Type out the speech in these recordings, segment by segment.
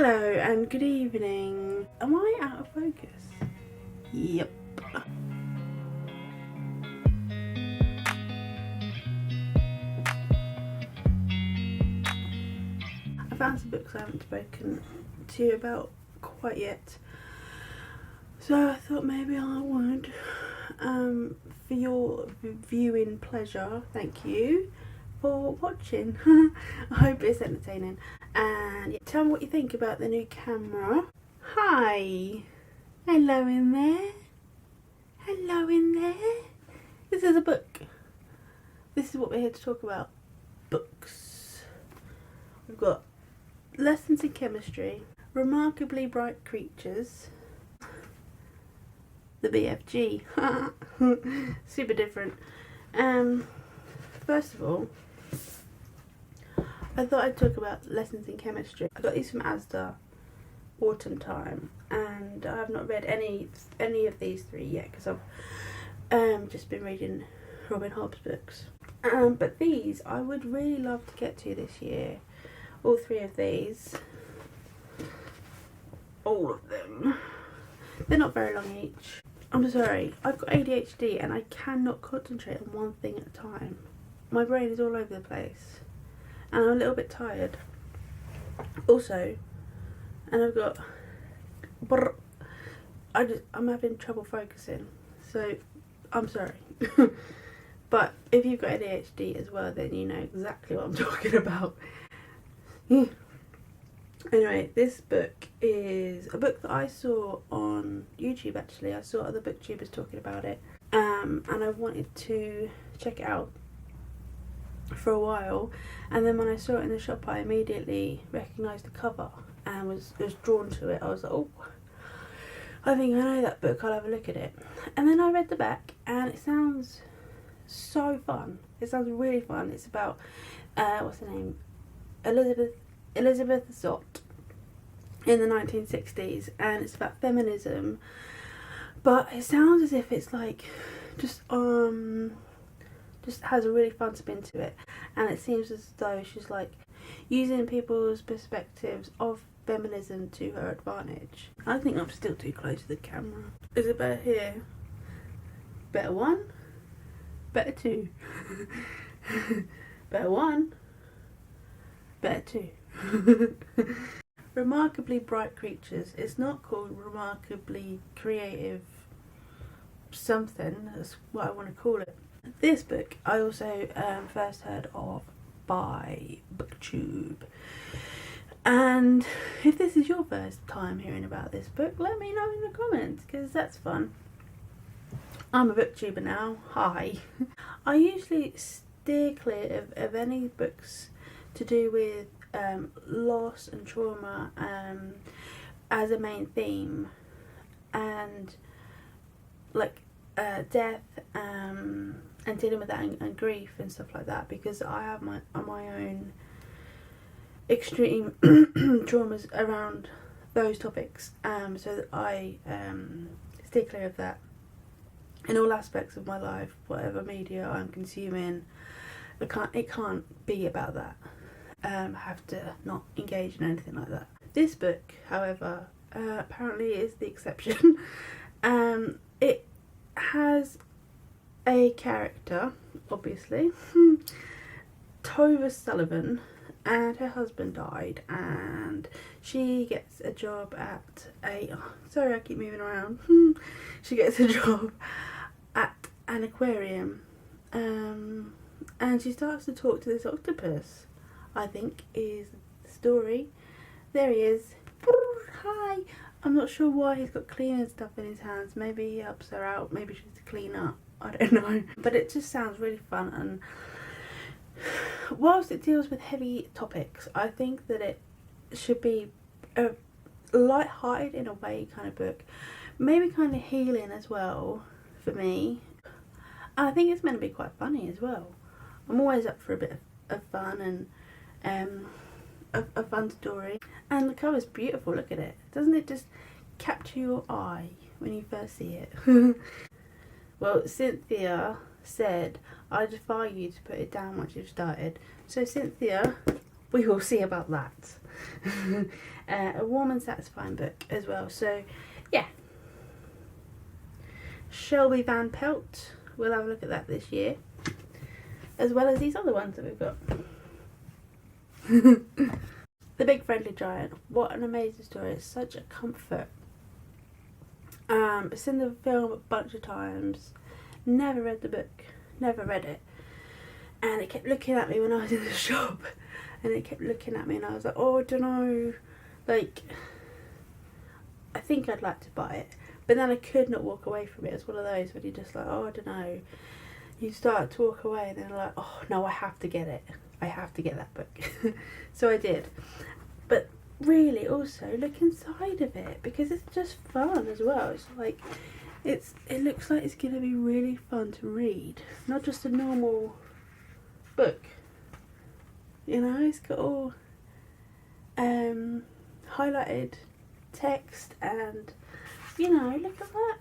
Hello and good evening. Am I out of focus? Yep. I found some books I haven't spoken to you about quite yet. So I thought maybe I would, for your viewing pleasure, thank you for watching. I hope it's entertaining. And yeah, tell me what you think about the new camera. Hi. Hello in there. Hello in there. This is a book. This is what we're here to talk about. Books. We've got Lessons in Chemistry, Remarkably Bright Creatures, the BFG. Super different. First of all, I thought I'd talk about Lessons in Chemistry. I got these from Asda autumn time, and I have not read any of these three yet because I've just been reading Robin Hobb's books. But these I would really love to get to this year. All three of these. All of them. They're not very long each. I'm sorry, I've got ADHD and I cannot concentrate on one thing at a time. My brain is all over the place and I'm a little bit tired. Also, and I've got I'm having trouble focusing, so I'm sorry. But if you've got ADHD as well, then you know exactly what I'm talking about. Anyway, this book is a book that I saw on YouTube. Actually, I saw other booktubers talking about it, and I wanted to check it out for a while. And then when I saw it in the shop, I immediately recognised the cover and was drawn to it. I was like, oh, I think I know that book, I'll have a look at it. And then I read the back and it sounds so fun. It sounds really fun. It's about what's her name, Elizabeth Zott in the 1960s, and it's about feminism, but it sounds as if it's like just has a really fun spin to it, and it seems as though she's like using people's perspectives of feminism to her advantage. I think I'm still too close to the camera. Is it better here? Better one? Better two? Better one? Better two? Remarkably Bright Creatures. It's not called Remarkably Creative something. That's what I want to call it. This book I also first heard of by BookTube. And if this is your first time hearing about this book, let me know in the comments, because that's fun. I'm a booktuber now. Hi. I usually steer clear of any books to do with loss and trauma as a main theme, and like death and dealing with that and grief and stuff like that, because I have my own extreme traumas around those topics, so that I steer clear of that in all aspects of my life. Whatever media I'm consuming, it can't be about that. I have to not engage in anything like that. This book, however, apparently is the exception. It has a character, obviously, Tova Sullivan, and her husband died, and she gets a job at sorry, I keep moving around. She gets a job at an aquarium, and she starts to talk to this octopus, I think is the story. There he is. Hi. I'm not sure why he's got cleaning stuff in his hands. Maybe he helps her out. Maybe she's to clean up. I don't know. But it just sounds really fun, and whilst it deals with heavy topics, I think that it should be a light-hearted in a way kind of book. Maybe kind of healing as well for me. And I think it's meant to be quite funny as well. I'm always up for a bit of fun and a fun story. And the cover's beautiful, look at it. Doesn't it just capture your eye when you first see it? Well, Cynthia said, I defy you to put it down once you've started. So Cynthia, we will see about that. A warm and satisfying book as well. So, yeah. Shelby Van Pelt. We'll have a look at that this year. As well as these other ones that we've got. The Big Friendly Giant. What an amazing story. It's such a comfort. I've seen the film a bunch of times. Never read the book. Never read it. And it kept looking at me when I was in the shop. And it kept looking at me and I was like, oh, I don't know. Like, I think I'd like to buy it. But then I could not walk away from it. It's one of those when you're just like, oh, I don't know. You start to walk away and then you're like, oh, no, I have to get it. I have to get that book. So I did. But really also look inside of it because it's just fun as well. It's like, it looks like it's going to be really fun to read. Not just a normal book. You know, it's got all highlighted text and, you know, look at that.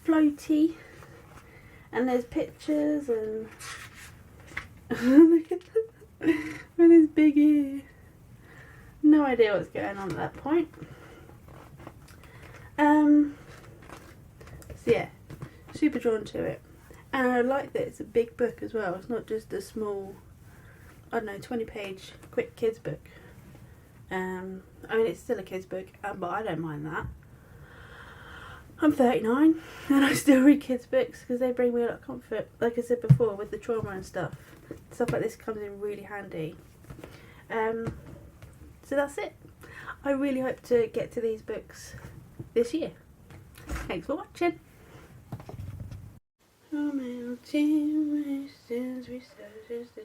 Floaty. And there's pictures and look at that. With his big ear. No idea what's going on at that point. So yeah, super drawn to it. And I like that it's a big book as well. It's not just a small, I don't know, 20-page quick kids book. I mean, it's still a kids book, but I don't mind that. I'm 39 and I still read kids books because they bring me a lot of comfort. Like I said before, with the trauma and stuff like this comes in really handy. So that's it. I really hope to get to these books this year. Thanks for watching. Oh, mountain, since we started the